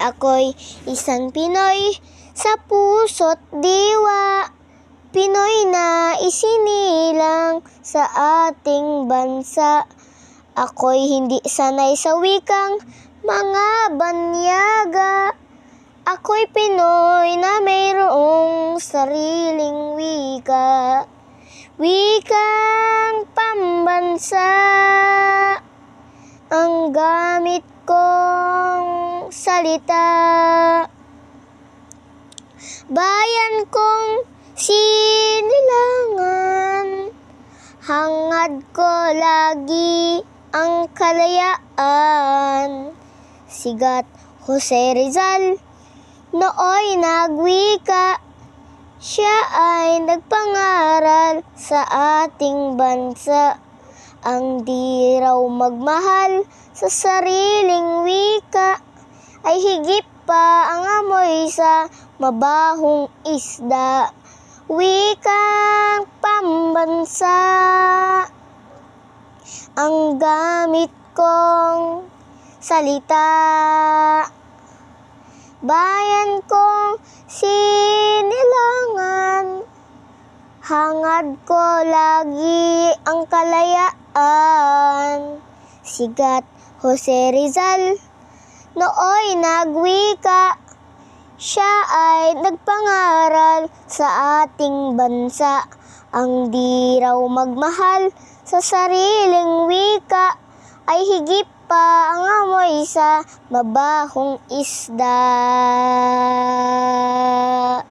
Ako'y isang Pinoy sa puso't diwa, Pinoy na isinilang sa ating bansa. Ako'y hindi sanay sa wikang mga banyaga. Ako'y Pinoy na mayroong sariling wika, wikang pambansa. Ang gamit kong salita, bayan kong sinilangan, hangad ko lagi ang kalayaan. Sigat Jose Rizal nooy nagwika, siya ay nagpangaral sa ating bansa. Ang di raw magmahal sa sariling wika ay higit pa ang amoy sa mabahong isda, wikang pambansa. Ang gamit kong salita, bayan kong sinilangan, hangad ko lagi ang kalayaan. Sigat Jose Rizal nooy nagwika, siya ay nagpangaral sa ating bansa. Ang di raw magmahal sa sariling wika ay higit pa ang amoy sa mabahong isda.